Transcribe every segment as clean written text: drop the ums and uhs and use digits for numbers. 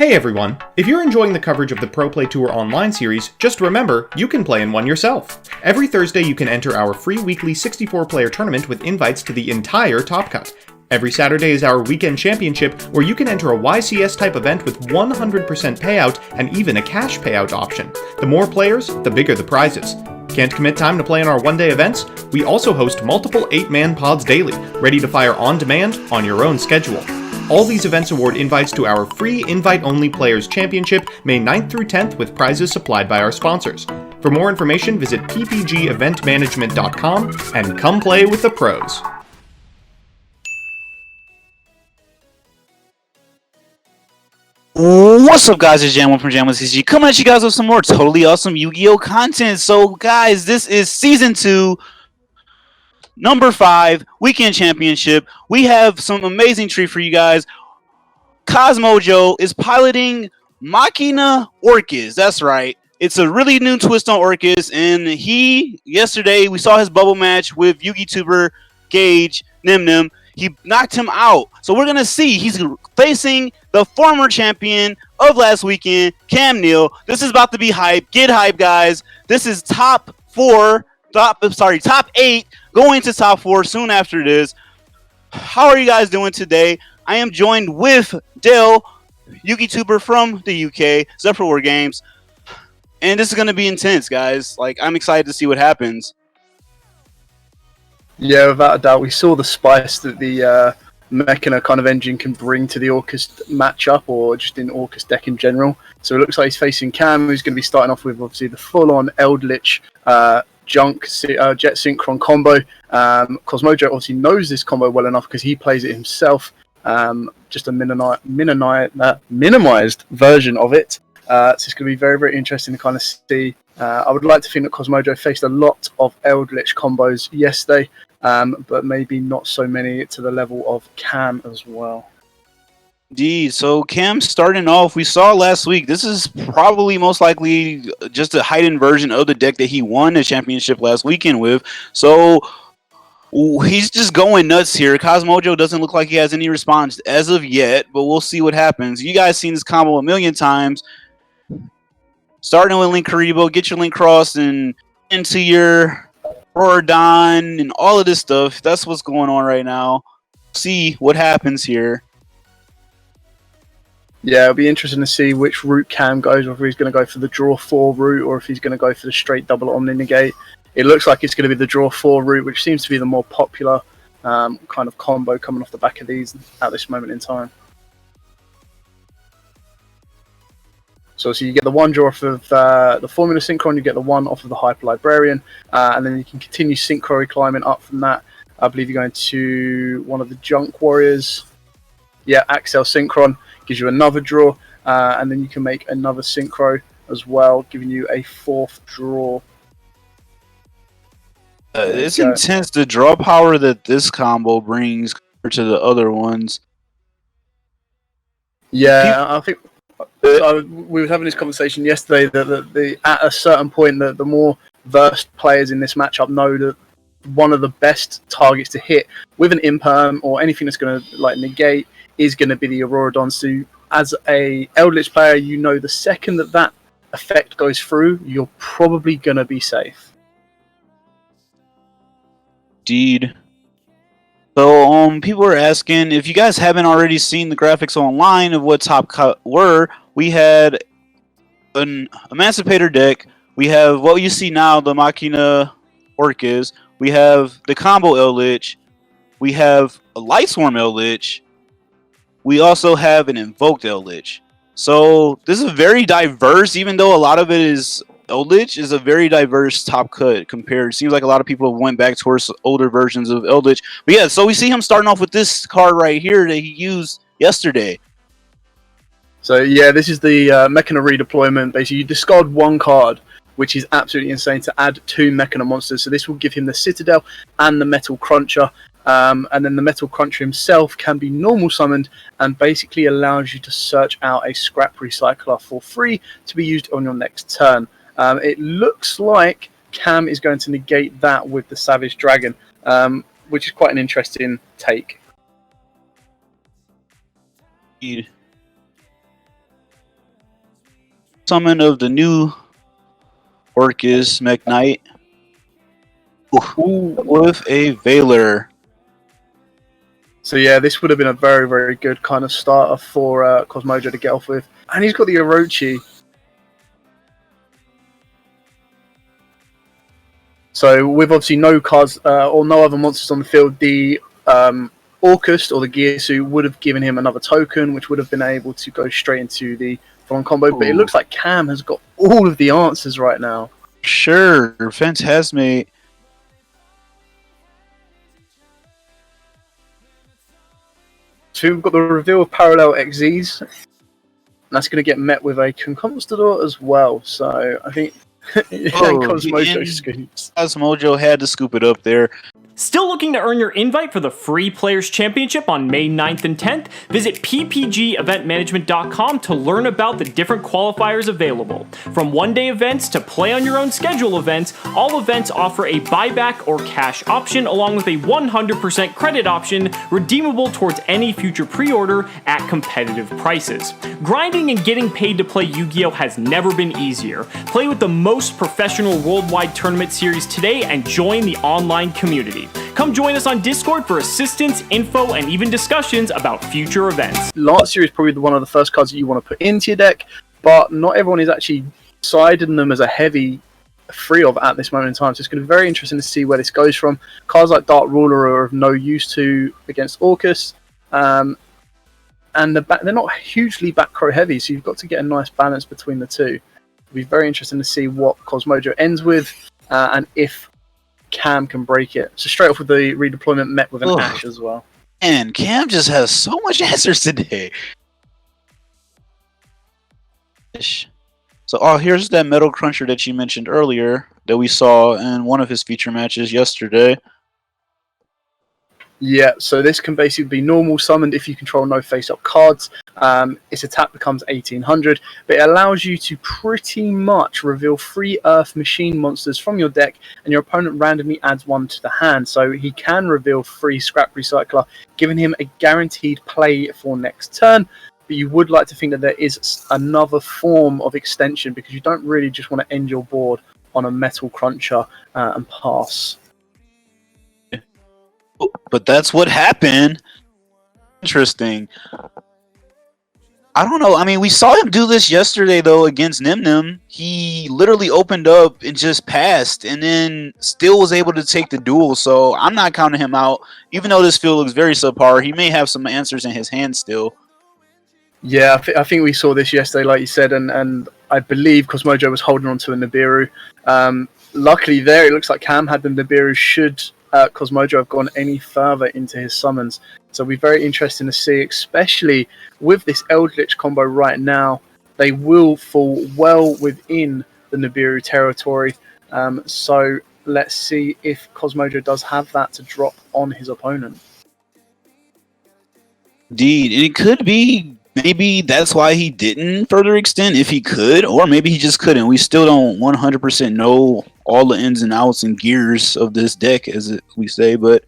Hey everyone! If you're enjoying the coverage of the Pro Play Tour Online series, just remember, you can play in one yourself. Every Thursday you can enter our free weekly 64-player tournament with invites to the entire Top Cut. Every Saturday is our weekend championship, where you can enter a YCS-type event with 100% payout and even a cash payout option. The more players, the bigger the prizes. Can't commit time to play in our one-day events? We also host multiple 8-man pods daily, ready to fire on demand on your own schedule. All these events award invites to our free invite-only Players Championship, May 9th through 10th, with prizes supplied by our sponsors. For more information, visit ppgeventmanagement.com and come play with the pros. What's up, guys? It's Jam1 from Jam1CG coming at you guys with some more totally awesome Yu-Gi-Oh content. So, guys, this is Season 2, Number 5, Weekend Championship. We have some amazing treat for you guys. YuGiOh is piloting Machina Orcust. That's right. It's a really new twist on Orcust, and yesterday, we saw his bubble match with YouTuber Gage, Nim. He knocked him out. So we're going to see. He's facing the former champion of last weekend, Neal. This is about to be hype. Get hype, guys. This is top 8, going to top 4 soon after this. How are you guys doing today? I am joined with Duel, YouTuber from the UK, Zephyr War Games. And this is going to be intense, guys. I'm excited to see what happens. Yeah, without a doubt. We saw the spice that the Machina kind of engine can bring to the Orcust matchup, or just in Orcust deck in general. So it looks like he's facing Cam, who's going to be starting off with obviously the full-on Eldlich Junk Jet Synchron combo. YuGiOh obviously knows this combo well enough because he plays it himself. Just a minimized version of it. So it's going to be very, very interesting to kind of see. I would like to think that YuGiOh faced a lot of Eldlich combos yesterday, but maybe not so many to the level of Cam as well. Indeed. So Cam starting off, we saw last week, this is probably most likely just a heightened version of the deck that he won the championship last weekend with. So he's just going nuts here. YuGiOh doesn't look like he has any response as of yet, but we'll see what happens. You guys seen this combo a million times. Starting with Link Karibo, get your Link crossed and into your Rodon and all of this stuff. That's what's going on right now. See what happens here. Yeah, it'll be interesting to see which route Cam goes, whether he's going to go for the draw 4 route or if he's going to go for the straight double Omni Negate. It looks like it's going to be the draw 4 route, which seems to be the more popular kind of combo coming off the back of these at this moment in time. So you get the 1 draw off of the Formula Synchron, you get the 1 off of the Hyper Librarian, and then you can continue Synchro climbing up from that. I believe you're going to one of the Junk Warriors. Yeah, Axel Synchron gives you another draw, and then you can make another Synchro as well, giving you a 4th draw. It's intense, the draw power that this combo brings compared to the other ones. Yeah, I think we were having this conversation yesterday that at a certain point the more versed players in this matchup know that one of the best targets to hit with an imperm or anything that's going to negate is going to be the Auroradon. So as a Eldlich player, you know the second that effect goes through, you're probably going to be safe. Indeed. So people are asking if you guys haven't already seen the graphics online of what Top Cut were. We had an Emancipator deck. We have what you see now, the Machina Orcust. We have the combo Eldlich. We have a Lightswarm Eldlich. We also have an Invoked Eldlich. So this is very diverse, even though a lot of it is Eldlich, is a very diverse Top Cut compared. It seems like a lot of people went back towards older versions of Eldlich. But yeah, so we see him starting off with this card right here that he used yesterday. So yeah, this is the Machina redeployment. Basically, you discard 1 card, which is absolutely insane, to add 2 Machina monsters. So this will give him the Citadel and the Metal Cruncher. And then the Metal Cruncher himself can be normal summoned and basically allows you to search out a Scrap Recycler for free to be used on your next turn. It looks like Cam is going to negate that with the Savage Dragon, which is quite an interesting take. summon of the new Orcust Mech Knight with a Valor. So yeah, this would have been a very, very good kind of starter for Cosmojo to get off with. And he's got the Orochi. So with obviously no cards or no other monsters on the field, the Orcust or the Gearsu would have given him another token, which would have been able to go straight into the full-on combo. But it looks like Cam has got all of the answers right now. Sure, Phantasmate. So we've got the reveal of Parallel XZs. And that's going to get met with a Conquistador as well. So I think Cosmojo scoops. Cosmojo had to scoop it up there. Still looking to earn your invite for the free Players Championship on May 9th and 10th? Visit ppgeventmanagement.com to learn about the different qualifiers available. From one-day events to play-on-your-own-schedule events, all events offer a buyback or cash option along with a 100% credit option redeemable towards any future pre-order at competitive prices. Grinding and getting paid to play Yu-Gi-Oh! Has never been easier. Play with the most professional worldwide tournament series today and join the online community. Come join us on Discord for assistance, info, and even discussions about future events. Lancer is probably one of the first cards that you want to put into your deck, but not everyone is actually siding them as a heavy free of at this moment in time. So it's going to be very interesting to see where this goes from. Cards like Dark Ruler are of no use to against Orcust, and they're not hugely back row heavy, so you've got to get a nice balance between the two. It'll be very interesting to see what Cosmojo ends with, and if Cam can break it. So straight off with the redeployment met with an Ash as well. And Cam just has so much answers today. So here's that Metal Cruncher that you mentioned earlier that we saw in one of his feature matches yesterday. Yeah, so this can basically be normal summoned if you control no face-up cards. Its attack becomes 1800, but it allows you to pretty much reveal 3 Earth Machine monsters from your deck, and your opponent randomly adds 1 to the hand. So he can reveal 3 Scrap Recycler, giving him a guaranteed play for next turn. But you would like to think that there is another form of extension, because you don't really just want to end your board on a Metal Cruncher and pass. But that's what happened. Interesting. I don't know. I mean, we saw him do this yesterday, though, against Nim. He literally opened up and just passed, and then still was able to take the duel. So I'm not counting him out. Even though this field looks very subpar, he may have some answers in his hand still. Yeah, I think we saw this yesterday, like you said, and I believe Cosmojo was holding on to a Nibiru. Luckily there, it looks like Cam had the Nibiru should Cosmojo have gone any further into his summons. So it'll be very interesting to see, especially with this Eldlich combo right now. They will fall well within the Nibiru territory. So let's see if Cosmojo does have that to drop on his opponent. Indeed, and it could be maybe that's why he didn't further extend if he could, or maybe he just couldn't. We still don't 100% know all the ins and outs and gears of this deck, as we say, but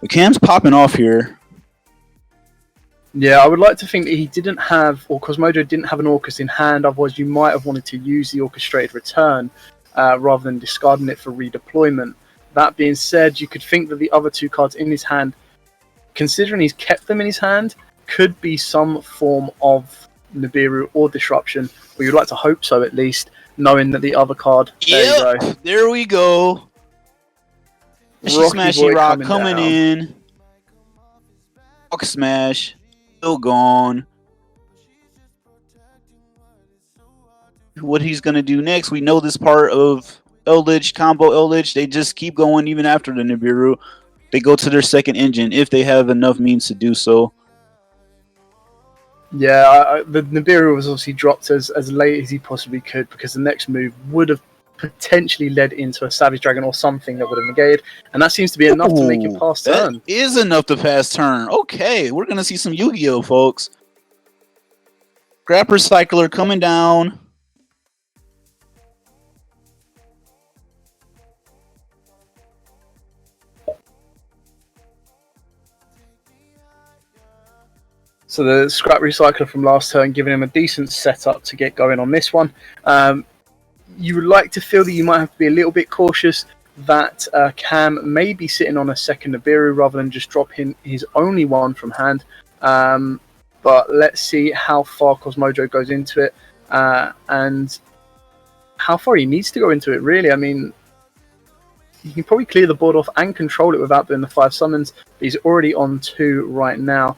the Cam's popping off here. Yeah, I would like to think that he didn't have, or Cosmojo didn't have an Orcust in hand, otherwise you might have wanted to use the Orchestrated Return rather than discarding it for redeployment. That being said, you could think that the other 2 cards in his hand, considering he's kept them in his hand, could be some form of Nibiru or Disruption. We would like to hope so, at least, knowing that the other card... There we go. Smashy Rock coming in. Rock Smash. Still gone. What he's going to do next, we know this part of Eldlich, combo Eldlich, they just keep going even after the Nibiru. They go to their second engine if they have enough means to do so. Yeah, the Nibiru was obviously dropped as late as he possibly could, because the next move would have potentially led into a Savage Dragon or something that would have negated, and that seems to be enough to make him pass turn. That is enough to pass turn. Okay, we're going to see some Yu-Gi-Oh, folks. Scrap Recycler coming down. So the scrap recycler from last turn giving him a decent setup to get going on this one. You would like to feel that you might have to be a little bit cautious that Cam may be sitting on a second Nibiru rather than just dropping his only one from hand. But let's see how far Cosmojo goes into it and how far he needs to go into it, really. I mean, you can probably clear the board off and control it without doing the 5 summons. But he's already on 2 right now.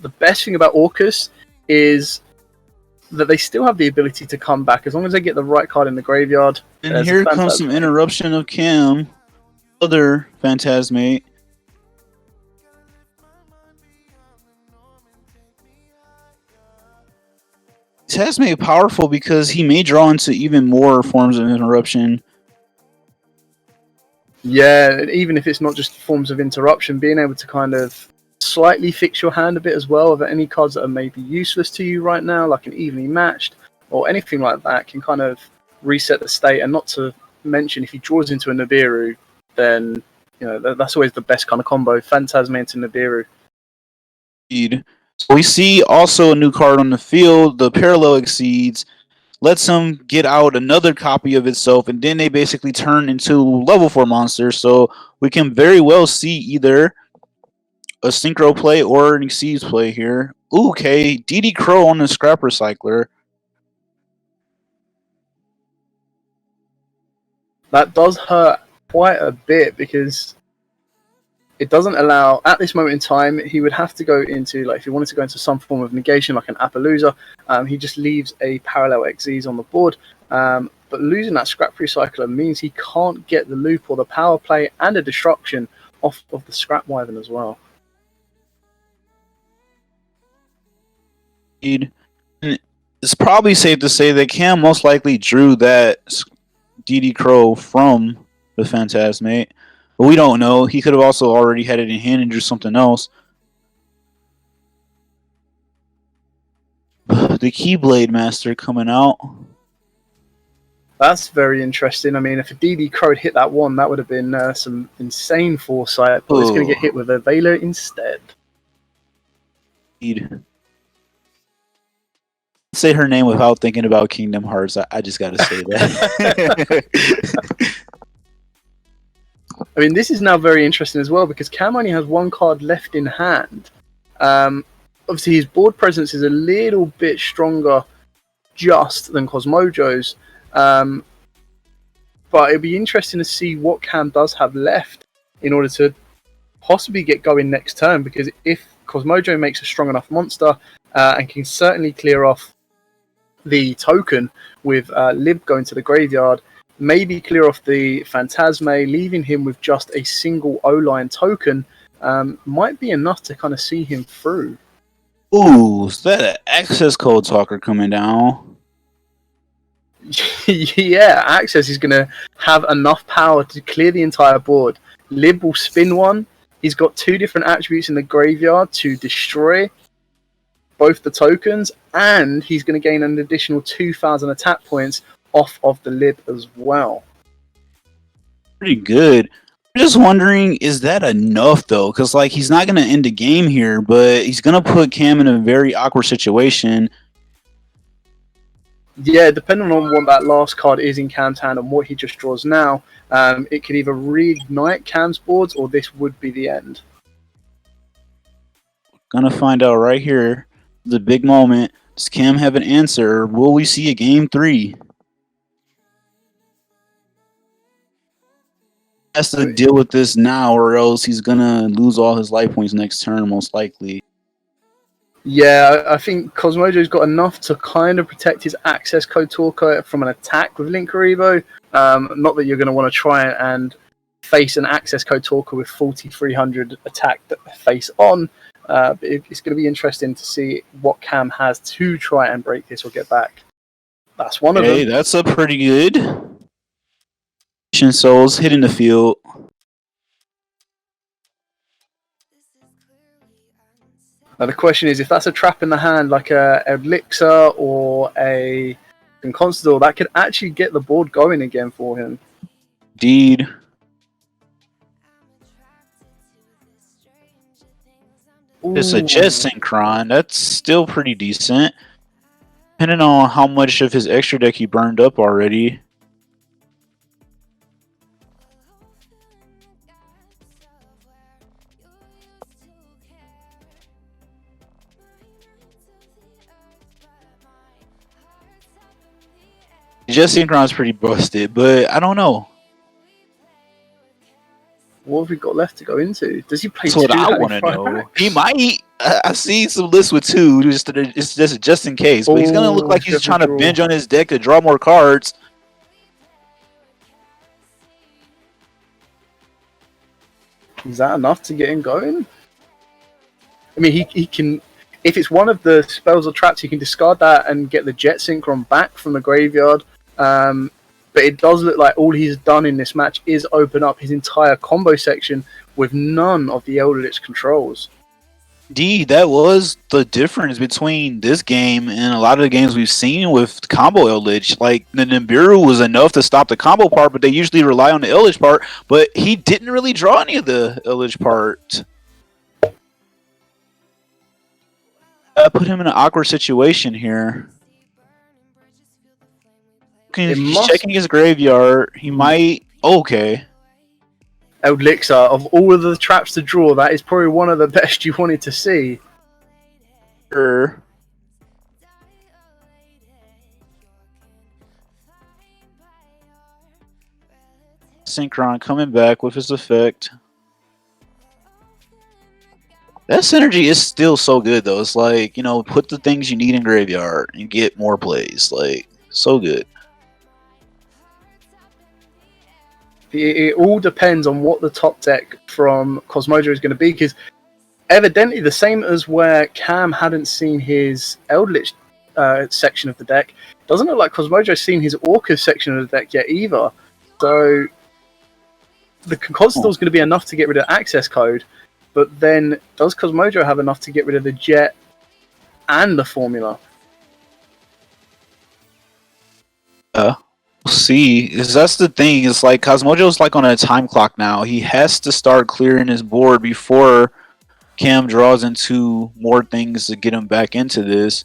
The best thing about Orcust is that they still have the ability to come back as long as they get the right card in the graveyard. And here comes some interruption of Cam, other Phantasmate. Phantasmate powerful because he may draw into even more forms of interruption. Yeah, even if it's not just forms of interruption, being able to kind of slightly fix your hand a bit as well, of any cards that are maybe useless to you right now, like an evenly matched or anything like that, can kind of reset the state. And not to mention, if he draws into a Nibiru, then that's always the best kind of combo: Phantasmate into Nibiru. Indeed. So we see also a new card on the field. The Parallel Exceeds lets him get out another copy of itself, and then they basically turn into level 4 monsters. So we can very well see either a Synchro play or an Exceeds play here. Ooh, okay, DD Crow on the Scrap Recycler. That does hurt quite a bit because it doesn't allow, at this moment in time, he would have to go into, like, if he wanted to go into some form of negation, like an Appaloosa, he just leaves a Parallel Xyz on the board. But losing that Scrap Recycler means he can't get the loop or the power play and a destruction off of the Scrap Wyvern as well. It's probably safe to say that Cam most likely drew that DD Crow from the Phantasmate. But we don't know. He could have also already had it in hand and drew something else. The Keyblade Master coming out. That's very interesting. I mean, if a DD Crow had hit that one, that would have been some insane foresight. But it's going to get hit with a Veiler instead. Indeed. Say her name without thinking about Kingdom Hearts. I just got to say that. I mean, this is now very interesting as well because Cam only has 1 card left in hand. Obviously, his board presence is a little bit stronger just than Cosmojo's. But it'll be interesting to see what Cam does have left in order to possibly get going next turn, because if Cosmojo makes a strong enough monster and can certainly clear off the token with Lib going to the graveyard, maybe clear off the Phantasme, leaving him with just a single O-line token, might be enough to kind of see him through. Ooh, is that an access code talker coming down? Yeah, Access is going to have enough power to clear the entire board. Lib will spin one. He's got 2 different attributes in the graveyard to destroy both the tokens, and he's going to gain an additional 2,000 attack points off of the Lib as well. Pretty good. I'm just wondering, is that enough though? Because like he's not going to end the game here, but he's going to put Cam in a very awkward situation. Yeah, depending on what that last card is in Cam's hand and what he just draws now, it could either reignite Cam's boards or this would be the end. Gonna find out right here. The big moment. Does Cam have an answer? Will we see a game 3? Has to deal with this now, or else he's gonna lose all his life points next turn, most likely. Yeah, I think Cosmojo's got enough to kind of protect his access code talker from an attack with Link Karibo. Not that you're going to want to try and face an access code talker with 4,300 attack face on. But it's going to be interesting to see what Cam has to try and break this or get back. That's one of them. Hey, that's a pretty good. Souls hitting the field. Now the question is, if that's a trap in the hand like a Eldlich or a Constantine, that could actually get the board going again for him. Indeed. Ooh, It's a jet synchron. That's still pretty decent. Depending on how much of his extra deck he burned up already. Jet synchron's pretty busted, but I don't know. What have we got left to go into? Does he play That's what two I Hattie want to know. Frybacks? He might. I see some lists with two, it's just in case. But he's gonna look like he's trying to draw. binge on his deck to draw more cards. Is that enough to get him going? I mean, he can. If it's one of the spells or traps, he can discard that and get the Jet Synchron back from the graveyard. But it does look like all he's done in this match is open up his entire combo section with none of the Eldlich controls. Indeed, that was the difference between this game and a lot of the games we've seen with combo Eldlich. Like, the Nibiru was enough to stop the combo part, but they usually rely on the Eldlich part, but he didn't really draw any of the Eldlich part. I put him in an awkward situation here. He's checking his graveyard. He might... Okay. Eldlich, of all of the traps to draw, that is probably one of the best you wanted to see. Sure. Synchron coming back with his effect. That synergy is still so good, though. It's like, you know, put the things you need in graveyard and get more plays. Like, so good. It all depends on what the top deck from Cosmojo is going to be, because evidently the same as where Cam hadn't seen his Eldlich section of the deck, doesn't look like Cosmojo's seen his Orcust section of the deck yet either. So the Conquistador is going to be enough to get rid of access code, but then does Cosmojo have enough to get rid of the Jet and the formula? See, that's the thing. It's like Cosmojo's like on a time clock now. He has to start clearing his board before Cam draws into more things to get him back into this.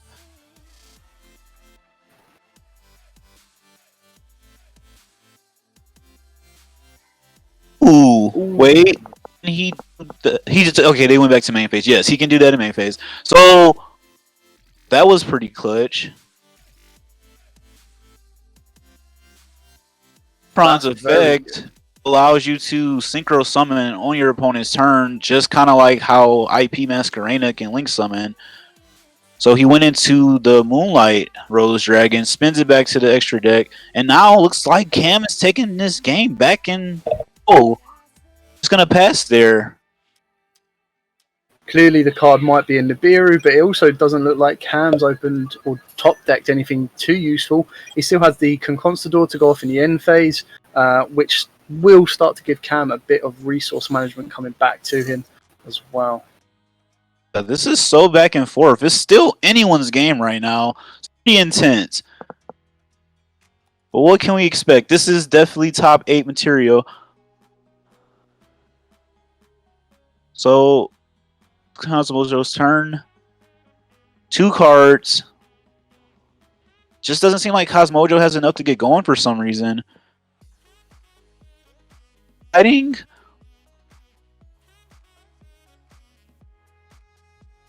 Ooh, wait. He just okay. They went back to main phase. Yes, he can do that in main phase. So that was pretty clutch. Synchron's effect allows you to synchro summon on your opponent's turn, just kind of like how IP Masquerena can link summon. So he went into the Moonlight Rose Dragon, spins it back to the extra deck, and now it looks like Cam is taking this game back in. Oh, it's gonna pass there. Clearly the card might be in Nibiru, but it also doesn't look like Cam's opened or top decked anything too useful. He still has the Conquistador to go off in the end phase, which will start to give Cam a bit of resource management coming back to him as well. This is so back and forth. It's still anyone's game right now. It's pretty intense. But what can we expect? This is definitely top 8 material. So, Cosmojo's turn. 2 cards. Just doesn't seem like Cosmojo has enough to get going for some reason. Fighting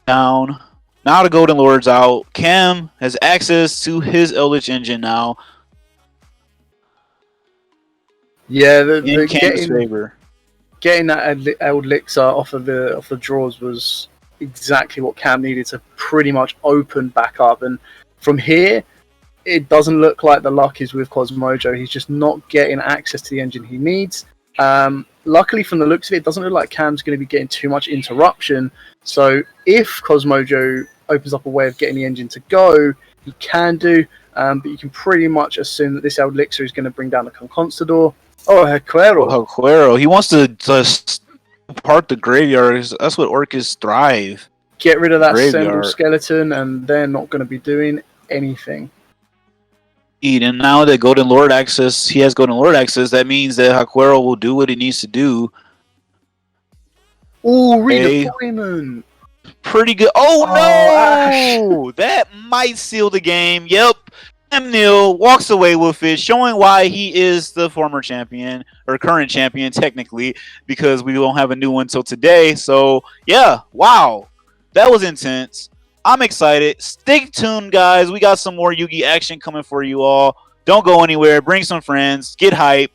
down. Now the Golden Lord's out. Cam has access to his Eldlich engine now. Yeah, In Cam's favor. Getting that Eldlich off of the draws was exactly what Cam needed to pretty much open back up. And from here, it doesn't look like the luck is with Cosmojo. He's just not getting access to the engine he needs. Luckily, from the looks of it, it doesn't look like Cam's going to be getting too much interruption. So if Cosmojo opens up a way of getting the engine to go, he can do. But you can pretty much assume that this Eldlich is going to bring down the Conquistador. Oh, Haquero. He wants to just park the graveyard. That's what Orcust thrive. Get rid of that Symbol skeleton, and they're not going to be doing anything. And now that Golden Lord access, he has Golden Lord access, that means that Haquero will do what he needs to do. Ooh, redeployment! pretty good. Oh, Ash. no! That might seal the game. Yep. Neal walks away with it, showing why he is the former champion, or current champion, technically, because we don't have a new one till today. So, yeah, wow. That was intense. I'm excited. Stay tuned, guys. We got some more Yugi action coming for you all. Don't go anywhere. Bring some friends. Get hype.